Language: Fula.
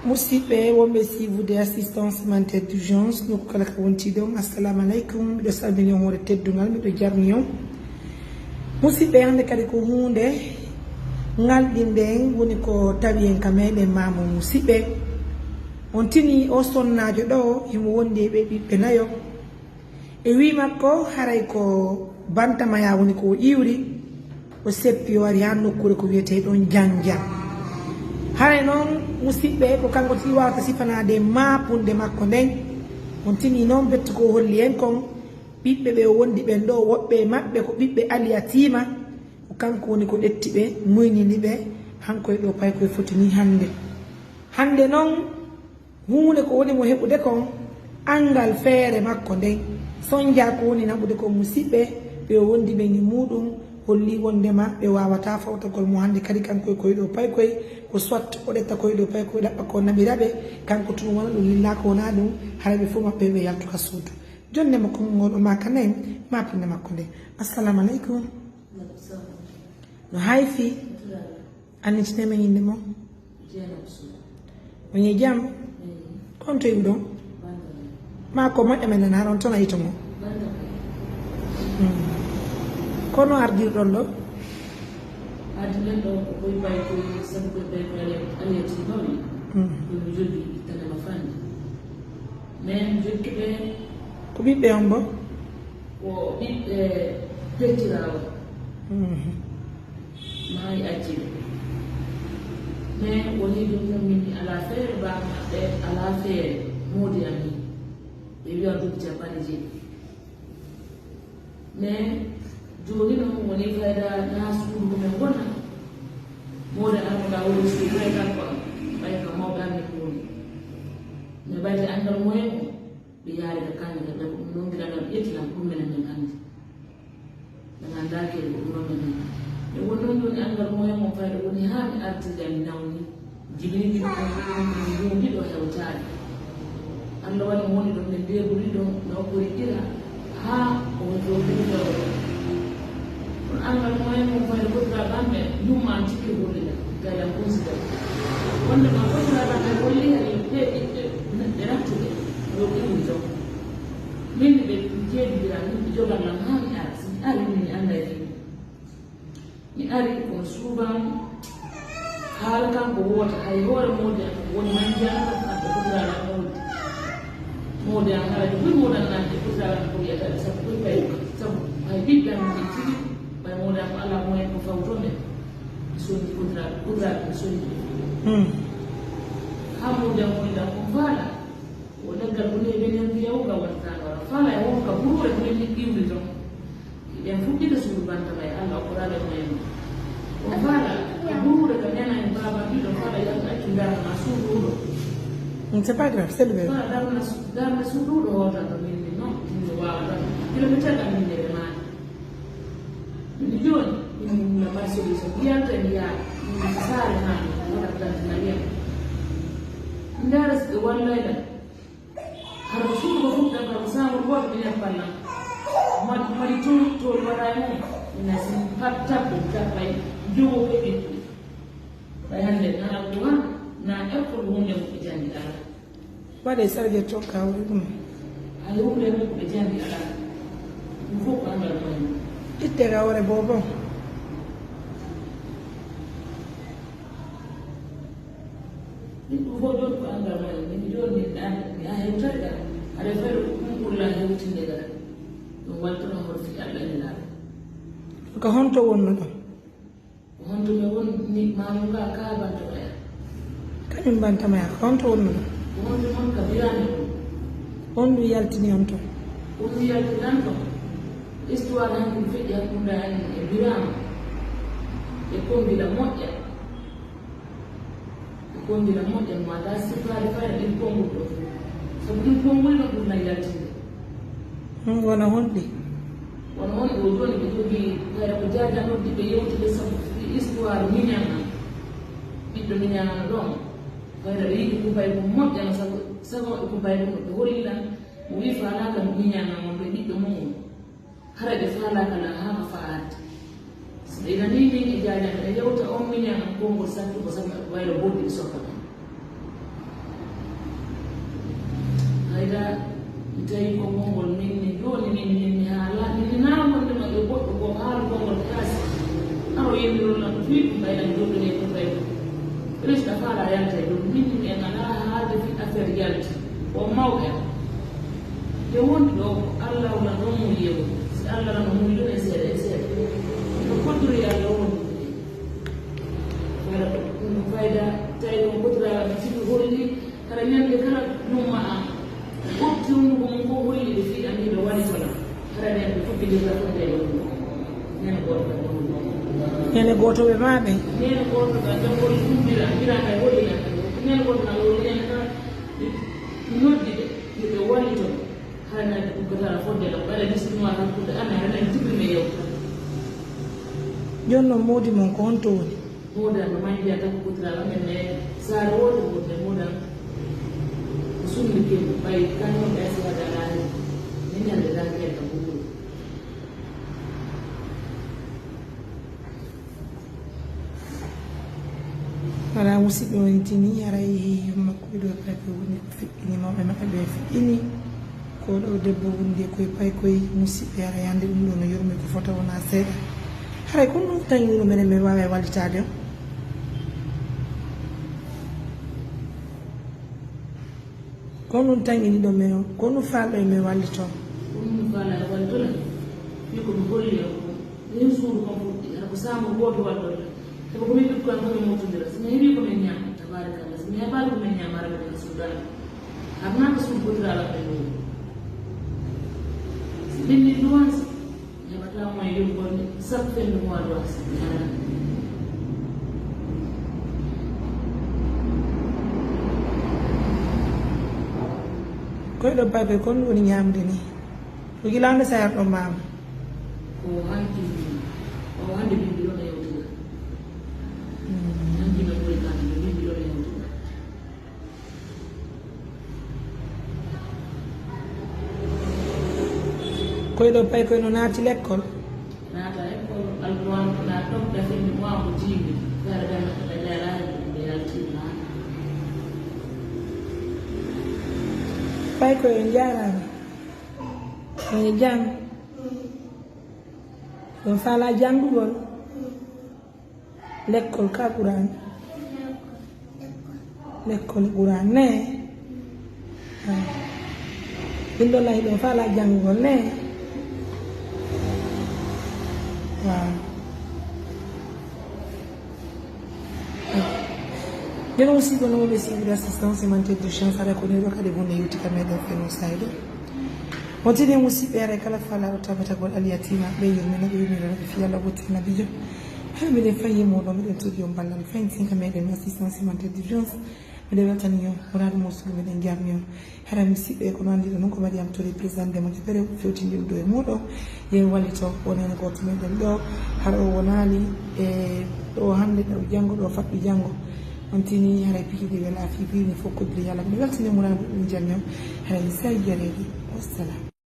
Musibe wombe si vous de assistance humanitaire d'urgence ñu ko kala ko wonti dom assalamu alaykum do salmini hore teddungal mi do jarniyo musibe hande kadi ko hunde ngaldinde woni ko tawi en kamede mamu musibe on tini o sonnajo do himo wondi be bibbe nayo e wi makko haray ko bantamaya woni ko iwri o seppi wari han nokkure ko wiete don jangja haray non musidɓe ko kanko ti wawata sifanade mapunde makko nden on tini noon bettu ko holli en kon ɓiɓɓe ɓe wondi ɓen ɗo woɓɓe maɓɓe ko ɓiɓɓe aliyatima ko kanko woni ko ɗetti ɓe moynini ɓe hankoye ɗo pay koye fotini hande noon hunde ko woni mo heɓude kon angal feere makko nden sonja ko woni naɓude ko musidɓe ɓe wondi ɓe ni muɗum holli wondema ɓe wawata fawtagol mo hande kadi kankoye koye ɗo pay koye ko soit o ɗetta koye ɗo pay koye ɗaɓɓa ko naɓiraɓe kanko tun wona ɗum lillaka wona ɗum haraɓe fof maɓɓe ɓe yaltuka suudu jonde makko ngoɗo maka nayi mapinde makko nde assalamu aleykum no hayfi annitinema yinde mo oñe jaam on to yiɓi ɗon ma ko moƴƴa men nana on toon a yito mo kono ardirɗon ɗo ardilen ɗo ko koye bay koye sabu koye bay ko aliyatinomi komi jogui tanema fande mais jokkiɓe ko ɓiɓɓe on bo ko ɓiɓɓe pettirawo maayi acciɓe mais woni ɗum tan min ala feere bamaɓɓe ala feere moodi ami ɓe wiya duuɓi capanɗe jeeɗi mais joni noon woni fayda na suudu komin gona moode armoɗa woni suudu ɓay kanko ɓay ko mawɓe anni ko woni mais ɓayde andal moyen o ɓe yaalida kamɓe ɓe ko ɗum noon giɗaɗam ƴettilam ɗum minen min andi ɓe gandake ko ɗum noon minen ɓe woni noon joni andal moyen o fayda woni ha mi artide mi nawni jibini ɗiɗo hewtade allah waɗi mo woni ɗon ɓe ndeburi ɗon no ɓuri ira ha o woni ɗo ɓiɗo angal moyen mo fayde goɗɗoɗa ɓamɓe yumma cikki hollida gaɗa considére wonde ma goɗɗoɗa ɓamɓe holli hay ɓe ɓiɓɓe ɓe nattuɓe yo ɓiwri jom min ɓe jeeɗidira min ɓe jogallam ha mi ara so mi ari min mi anda e fini mi ari kono suuban haala kanko woota hay hoore moodi an woni manjano kamɓe goɗɗoɗa mawde moodi an haalade ɓuri moɗannande goɗɗoɗa ko wiyataɓe sabu ɓuri ɓay sabu hay ɓiɓɓe an ɓe tigi ɓay moɗan ko ala moyen ko fawtonde mi sondi goɗɗoɗa mi sondi ha moodi an woniɗan ko faala o leggal woni e ɓen hen yawga wattano wala faala e wonka ɓuure ko ɓen iwri ton ɓen fuɗɗita suudu bantama e allah o koɗaɗo moyen o faala e ɓuure ka nena en baba ɗiɗo faala yalta accu darna suuduɗo c'est pas grave c'est le même faala darna suuduɗo hootata minni noon minno wawata ila mi taga minde ɓe maani mi joni min mbaɗi solution mbiyanta mi yaa min saare maami waɗat dantina wiyam mi ndaara wallayɗan hara ko suudu ko fuɗɗan ka ko samol goto minen ballam maɗi tol waɗa e mum mina sin pat tabɓe tappay jogo ɓe ɓiɗɗi ɓay hannde na alquran na école hunde ko ɓe jangi ala waɗe sargue tokka wuri ɗum hay hunde ko ɓe jangi ala ɗum fof ko andal moyen itte rawre bobo ɗum fof joni ko andal moyen min joni mi a hewtare ɗa aɗa fayre ɗum ɓurla hewtinde gaɗa ɗum waltono hoto fi allah elaɗo ko honto wonno ɗon ko honto mi wonni mamuga ka bantamaya kañum bantamaya ko honto wonno ɗon ko honto noon ka birani on ɗum yaltini on toon on ɗum yaltinan ɗon histoire hanko ɗum feƴƴi hakkunde en e birama e kombila moƴƴa mata sifade fayna ɗin kongol ɗo sabu ɗin kongol ɗon ɗum nayi yaltinde wona honɗi wono woni ɗo joni ɓe jogii hayra ko jajanoddi ɓe yewtide sabu histoire miñana ɓiɗɗo miñanano ɗon hayra ɓe yiɗi kumbay ko moƴƴana sago ɓe kumbay ɗum ɓe hollilan mo wi falaka miñanamon ɓe ɓiɗɗo mum hara ɓe falakala hama faade so ɓe nani min e jajan ɓe yewta on miñana kongol sattugo sabu wayla boddi ɓe sokka ɗon fayda tawi ko mongol min joni min haala min naamorde ma e goɗɗo ko haala gongol kaasi aro yendirol am fi ɗum ɓayɗan joɗɗone ko fayda président faala yalta e ɗum min en ala haalde fi affaire yalti o mawɓe te wondi ɗo allah wona ɗon mo yeewo si allah rano mum ɗum e seeɗa e seeɗa ko koddori allah wondi wala ɗum fayda tawi on koddiraɓe siko holli kala ñande kala ɗumma an ɓoftirnugo mum ko holli ɓe fi amiɓe waɗi tola kala nen ɓe foɓɓidirta fonde ɗo nene goto ka ɗum nene gotoɓe maɓe nene goto ka jangol ɗumbira mbiraka e hollina nene goto na lowli nene ka noddiɓe yoɓe wallito hana ɗum kotala fonde ɗo ɓaɗa bisɗuma hakkude amen haɗen jibrime yewta joni noon moodi mon ko honto woni modan no manja tan ko kotiraɓe amen ne saare woto gote modan ko sumni kembo ɓay kañum ɓe so waɗa laani ni ñande dankeen ka ɓuɓɓol wala musidɓe woni tini aray makkuɓe ɗo pape woni fiɗɗini mawɓe maɓɓe ɓe fiɗɗini ko ɗo debbo wondi koye pay koye musidɓe ara yande ɗum ɗo no yurmi ko fota wona seeɗa haray kono ɗum tawi wuro menen min wawi wallitade o kono ɗum taŋini ɗo men o kono ɗum falɗo e men wallito ɗum faala e waltola wi ko mi holli o nin suudu kon fuɗɗi ara ko saamo gooto wallola sabu komin ɓikkoy komin moftodira somi heeɓi komin ñaama tabarakallah somi heɓaali komin ñaama araɓe ɗen suudani arnaka suudu gotiraɓe ɗo so ɗinni duwans heɓatamo e yurgolde sappo fendu mois duwans ñaana koye ɗo pape kon ɗum woni ñamde ni ko gilande sayar ɗo mama ko hanki o hande bimbi ɗon e yewtuga hankino ɓuri kande ɓe bimbi ɗon e yewtuga koye ɗo pay koye no naati l'école naata école alquran na toɓɗa fenni mois ko tiimi gara gana ɓe leeraani ɓe yaltima pay koye jarama oye jang ɗon faala janngugol l'école ka ɓurani l'école ɓurani ne ɓinɗo lahi ɗon faala janngugol ne waaw nden aussi kono woɓe suivi assistance humanitaire d'urgence aɗa ko neɗo kadi bonde yewtika meɗen feno sayɗo on tini musidɓe ara kala falaɗo tabatagol aliyatima ɓe yurmina ɓe yurminono ɓe fiya allah wottina bijo hay miɗen fayi moɗo miɗen togi o ballal fayintinka meɗen assistance humanitaire d'urgence miɗen weltani o wonaɗo mosuɗo meɗen jarni o hara musidɓe kono andiɗo noon ko mariame touré président ndemoje bere fewtidiri ɗo e moɗo yen wallito wonene goto meɗen ɗo hara o wonali e ɗo hande ɗo janggo ɗo faɗɗu janggo on tini haray pikiɗe wela fi bini fof kodiri yallah miɗe weltani monaɗo ɗum jarni o haray sa jaredi wassalam